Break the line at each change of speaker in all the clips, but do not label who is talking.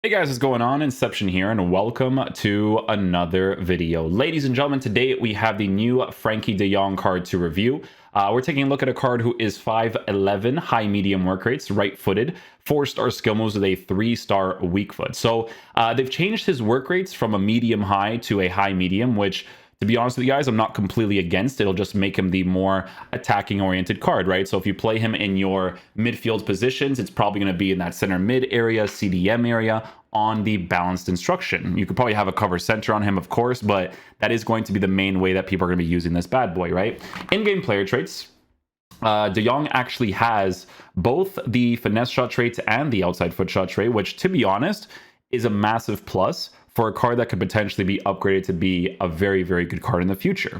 Hey guys, what's going on? Inception here, and welcome to another video. Ladies and gentlemen, today we have the new Frankie de Jong card to review. We're taking a look at a card who is 5'11", high medium work rates, right-footed, 4-star skill moves with a 3-star weak foot. So they've changed his work rates from a medium high to a high medium, which, to be honest with you guys, I'm not completely against. It'll just make him the more attacking oriented card, right? So if you play him in your midfield positions, it's probably going to be in that center mid area, CDM area, on the balanced instruction. You could probably have a cover center on him, of course, but that is going to be the main way that people are going to be using this bad boy, right? In-game player traits. De Jong actually has both the finesse shot trait and the outside foot shot trait, which, to be honest, is a massive plus for a card that could potentially be upgraded to be a very, very good card in the future.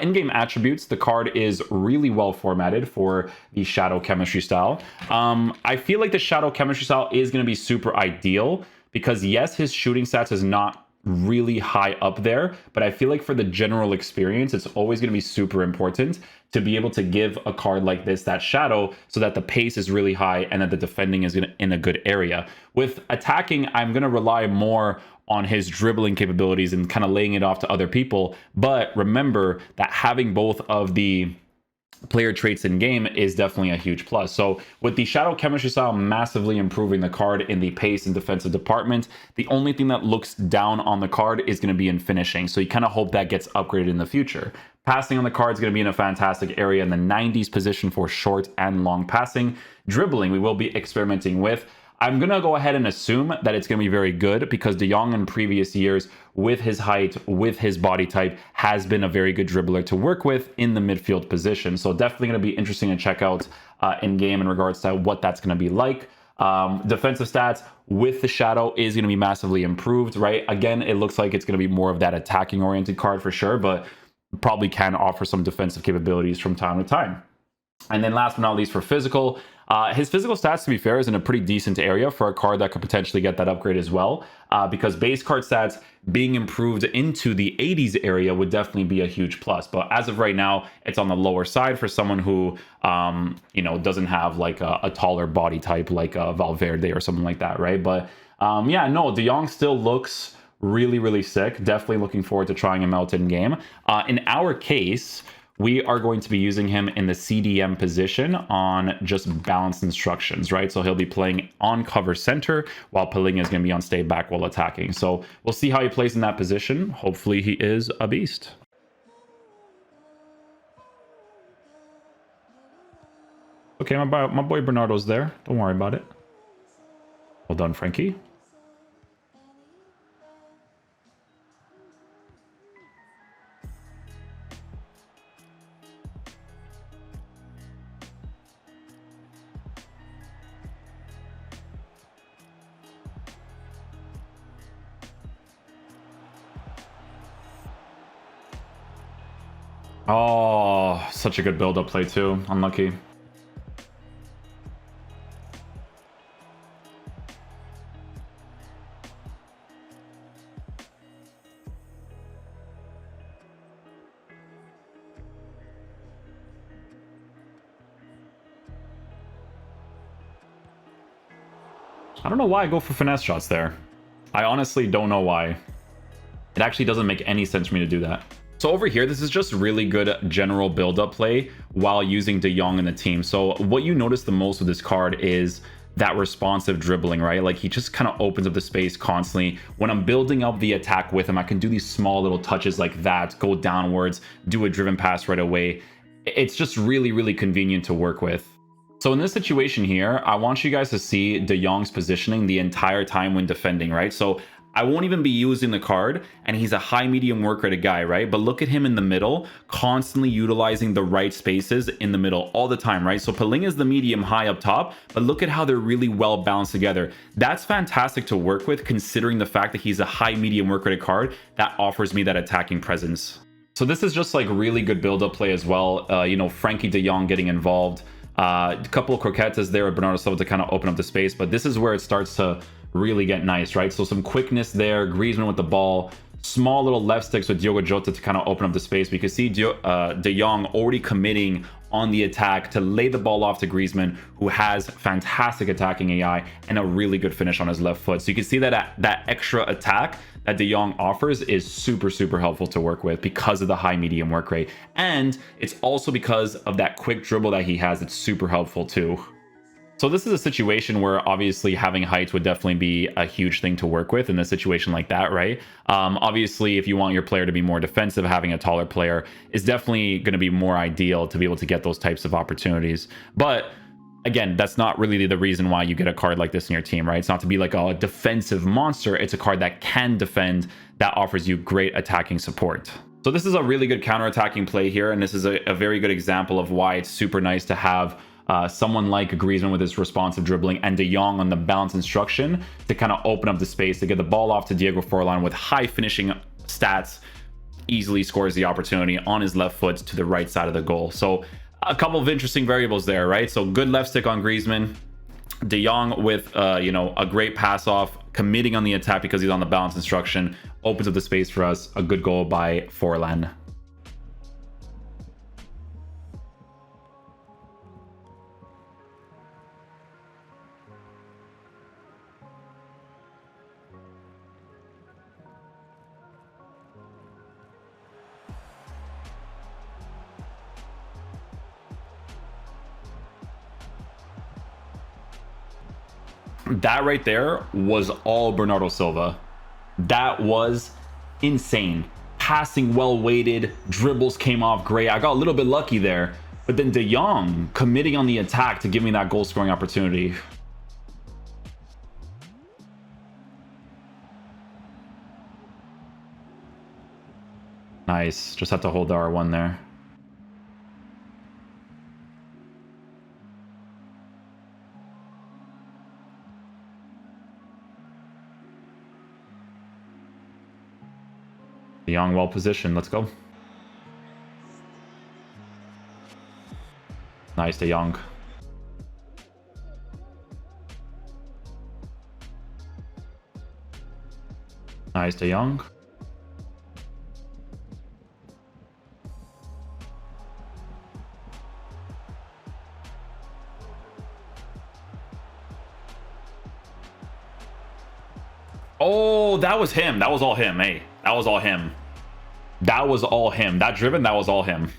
In-game attributes, the card is really well formatted for the Shadow Chemistry style. I feel like the Shadow Chemistry style is going to be super ideal because, yes, his shooting stats is not really high up there, but I feel like for the general experience, it's always going to be super important to be able to give a card like this that shadow so that the pace is really high and that the defending is in a good area. With attacking, I'm going to rely more on his dribbling capabilities and kind of laying it off to other people. But remember that having both of the player traits in game is definitely a huge plus. So with the Shadow Chemistry style massively improving the card in the pace and defensive department, the only thing that looks down on the card is going to be in finishing. So you kind of hope that gets upgraded in the future. Passing on the card is going to be in a fantastic area in the 90s position for short and long passing. Dribbling, we will be experimenting with. I'm going to go ahead and assume that it's going to be very good because De Jong in previous years, with his height, with his body type, has been a very good dribbler to work with in the midfield position. So definitely going to be interesting to check out in game in regards to what that's going to be like. Defensive stats with the shadow is going to be massively improved, right? Again, it looks like it's going to be more of that attacking oriented card for sure, but probably can offer some defensive capabilities from time to time. And then last but not least, for physical, his physical stats, to be fair, is in a pretty decent area for a card that could potentially get that upgrade as well, because base card stats being improved into the 80s area would definitely be a huge plus. But as of right now, it's on the lower side for someone who, doesn't have like a taller body type like Valverde or something like that, right? But yeah, no, De Jong still looks really, really sick. Definitely looking forward to trying him out in game. In our case, we are going to be using him in the CDM position on just balanced instructions, right? So he'll be playing on cover center while Palinha is going to be on stay back while attacking. So we'll see how he plays in that position. Hopefully he is a beast. Okay, my boy Bernardo's there. Don't worry about it. Well done, Frankie. Oh, such a good build-up play too. Unlucky. I don't know why I go for finesse shots there. I honestly don't know why. It actually doesn't make any sense for me to do that. So over here, this is just really good general build-up play while using De Jong in the team. So what you notice the most with this card is that responsive dribbling, right? Like he just kind of opens up the space constantly. When I'm building up the attack with him, I can do these small little touches like that, go downwards, do a driven pass right away. It's just really, really convenient to work with. So in this situation here, I want you guys to see De Jong's positioning the entire time when defending, right? So I won't even be using the card, and he's a high medium work rate guy, right? But look at him in the middle, constantly utilizing the right spaces in the middle all the time, right? So Palinha is the medium high up top, but look at how they're really well balanced together. That's fantastic to work with, considering the fact that he's a high medium work rate card that offers me that attacking presence. So this is just like really good build-up play as well. Frankie de Jong getting involved. A couple of croquettes there with Bernardo Silva to kind of open up the space, but this is where it starts to really get nice, right? So some quickness there, Griezmann with the ball, small little left sticks with Diogo Jota to kind of open up the space. We can see De Jong already committing on the attack to lay the ball off to Griezmann, who has fantastic attacking AI and a really good finish on his left foot. So you can see that that extra attack that De Jong offers is super, super helpful to work with because of the high medium work rate. And it's also because of that quick dribble that he has. It's super helpful too. So this is a situation where obviously having height would definitely be a huge thing to work with in a situation like that, right? Obviously, if you want your player to be more defensive, having a taller player is definitely going to be more ideal to be able to get those types of opportunities. But again, that's not really the reason why you get a card like this in your team, right? It's not to be like a defensive monster. It's a card that can defend, that offers you great attacking support. So this is a really good counter-attacking play here, and this is a very good example of why it's super nice to have someone like Griezmann with his responsive dribbling and De Jong on the balance instruction to kind of open up the space to get the ball off to Diego Forlan with high finishing stats. Easily scores the opportunity on his left foot to the right side of the goal. So a couple of interesting variables there, right? So good left stick on Griezmann. De Jong with a great pass off, committing on the attack because he's on the balance instruction, opens up the space for us. A good goal by Forlan. That right there was all Bernardo Silva. That was insane. Passing well weighted, dribbles came off great. I got a little bit lucky there, but then De Jong committing on the attack to give me that goal scoring opportunity. Nice. Just had to hold the R1 there. De Jong well positioned. Let's go. Nice, De Jong. Nice, De Jong. Oh, that was him. That was all him. Hey, that was all him. That was all him. That driven, that was all him.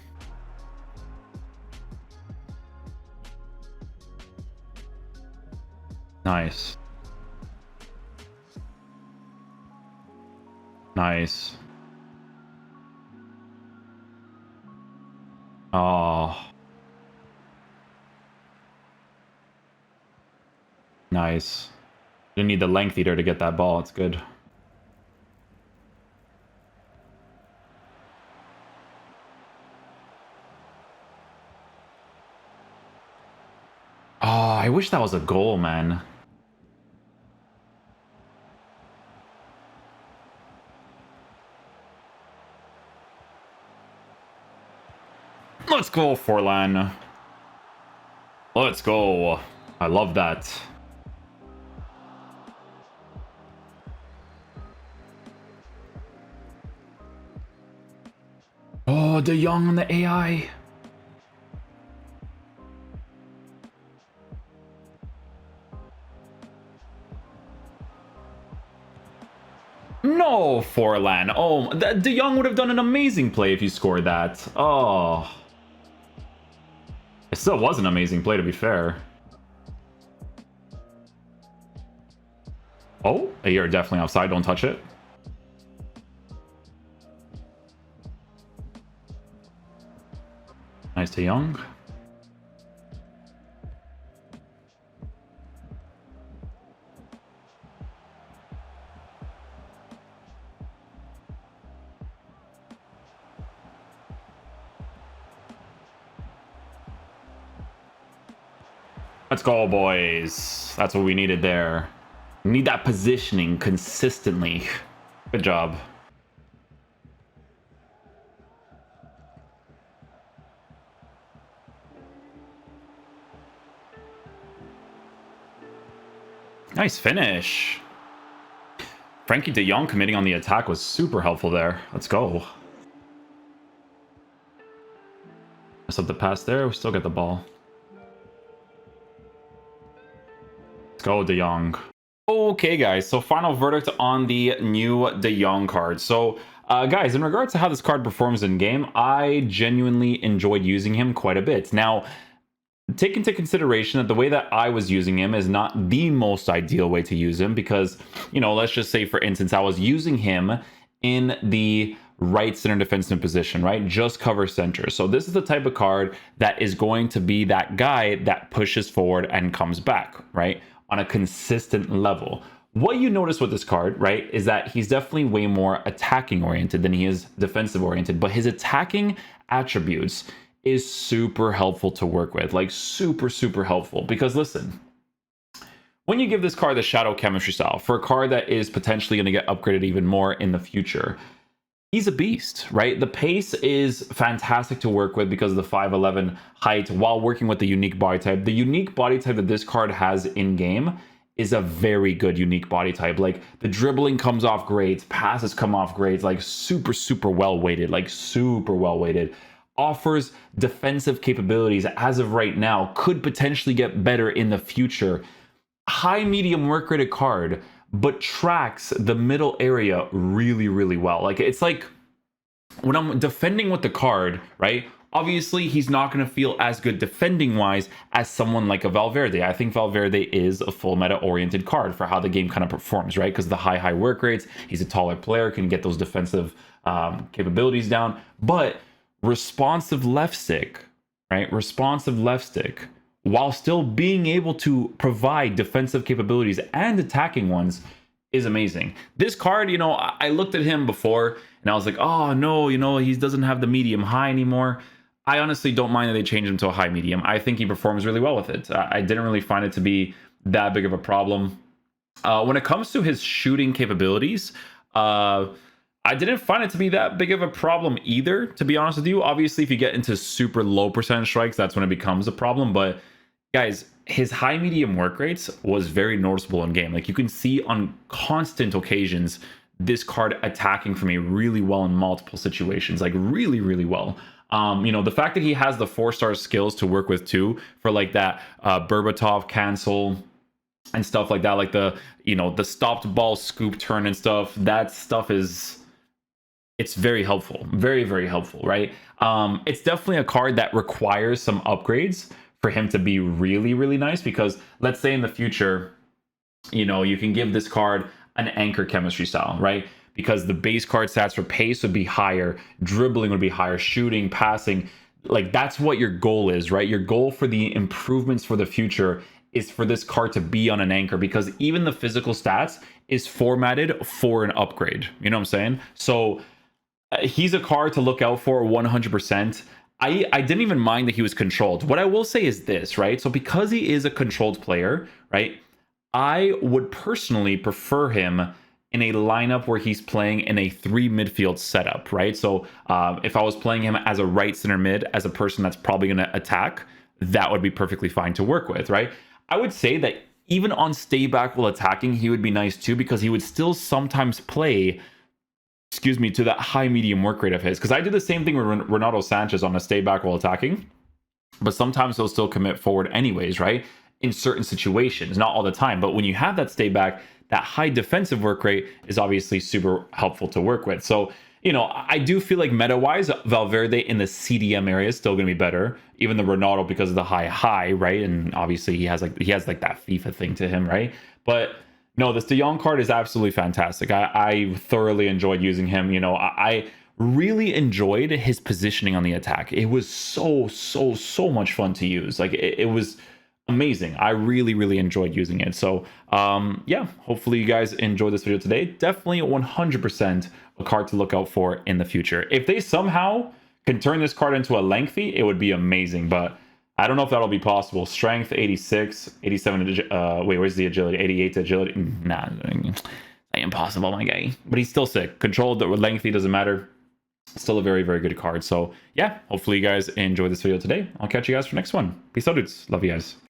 Nice. Nice. Oh. Nice. Didn't need the length either to get that ball. It's good. Oh, I wish that was a goal, man. Let's go, Forlan. Let's go. I love that. Oh, De Jong on the AI. No, Forlan. Oh, De Jong would have done an amazing play if he scored that. Oh. It still was an amazing play, to be fair. Oh, you're definitely outside. Don't touch it. Nice, De Jong. Let's go, boys. That's what we needed there. We need that positioning consistently. Good job. Nice finish. Frankie de Jong committing on the attack was super helpful there. Let's go. Mess up the pass there. We still get the ball. Let's go, De Jong. Okay, guys. So final verdict on the new De Jong card. So, guys, in regards to how this card performs in game, I genuinely enjoyed using him quite a bit. Now, take into consideration that the way that I was using him is not the most ideal way to use him because, you know, let's just say, for instance, I was using him in the right center defensive position, right? Just cover center. So this is the type of card that is going to be that guy that pushes forward and comes back, right? On a consistent level. What you notice with this card, right, is that he's definitely way more attacking oriented than he is defensive oriented, but his attacking attributes is super helpful to work with, like super helpful. Because listen, when you give this card the shadow chemistry style for a card that is potentially going to get upgraded even more in the future, he's a beast, right? The pace is fantastic to work with because of the 5'11" height while working with the unique body type. The unique body type that this card has in game is a very good unique body type. Like the dribbling comes off great, passes come off great, like super well weighted, like super well weighted. Offers defensive capabilities as of right now, could potentially get better in the future. High medium work rated card, but tracks the middle area really well. Like it's like when I'm defending with the card, right? Obviously, he's not going to feel as good defending wise as someone like a Valverde. I think Valverde is a full meta oriented card for how the game kind of performs, right? Because the high work rates, he's a taller player, can get those defensive capabilities down. But responsive left stick, right? Responsive left stick, while still being able to provide defensive capabilities and attacking ones, is amazing. This card, you know, I looked at him before and I was like, oh no, you know, he doesn't have the medium high anymore. I honestly don't mind that they changed him to a high medium. I think he performs really well with it. I didn't really find it to be that big of a problem. When it comes to his shooting capabilities, I didn't find it to be that big of a problem either, to be honest with you. Obviously, if you get into super low percentage strikes, that's when it becomes a problem. But guys, his high medium work rates was very noticeable in game. Like you can see on constant occasions, this card attacking for me really well in multiple situations, like really well. You know, the fact that he has the 4-star skills to work with too, for like that Berbatov cancel and stuff like that, like the, you know, the stopped ball scoop turn and stuff, that stuff is, it's very helpful, very helpful, right? It's definitely a card that requires some upgrades for him to be really nice, because let's say in the future, you know, you can give this card an anchor chemistry style, right? Because the base card stats for pace would be higher, dribbling would be higher, shooting, passing, like that's what your goal is, right? Your goal for the improvements for the future is for this card to be on an anchor, because even the physical stats is formatted for an upgrade. You know what I'm saying? So he's a card to look out for 100%. I didn't even mind that he was controlled. What I will say is this, right? So because he is a controlled player, right? I would personally prefer him in a lineup where he's playing in a 3 midfield setup, right? So if I was playing him as a right center mid, as a person that's probably going to attack, that would be perfectly fine to work with, right? I would say that even on stay back while attacking, he would be nice too, because he would still sometimes play, excuse me, to that high medium work rate of his. Because I do the same thing with Renato Sanchez on a stay back while attacking, but sometimes he'll still commit forward anyways, right? In certain situations, not all the time. But when you have that stay back, that high defensive work rate is obviously super helpful to work with. So, you know, I do feel like meta-wise, Valverde in the CDM area is still going to be better. Even the Ronaldo, because of the high, right? And obviously he has like that FIFA thing to him, right? But no, this De Jong card is absolutely fantastic. I thoroughly enjoyed using him. You know, I really enjoyed his positioning on the attack. It was so much fun to use. Like it was amazing. I really enjoyed using it. So yeah, hopefully you guys enjoyed this video today. Definitely 100% a card to look out for in the future. If they somehow can turn this card into a lengthy, it would be amazing, but I don't know if that'll be possible. Strength 86, 87 wait, where's the agility? 88 agility. Nah, impossible, my guy. But he's still sick. Controlled or lengthy, doesn't matter. Still a very good card. So yeah, hopefully you guys enjoyed this video today. I'll catch you guys for next one. Peace out, dudes. Love you guys.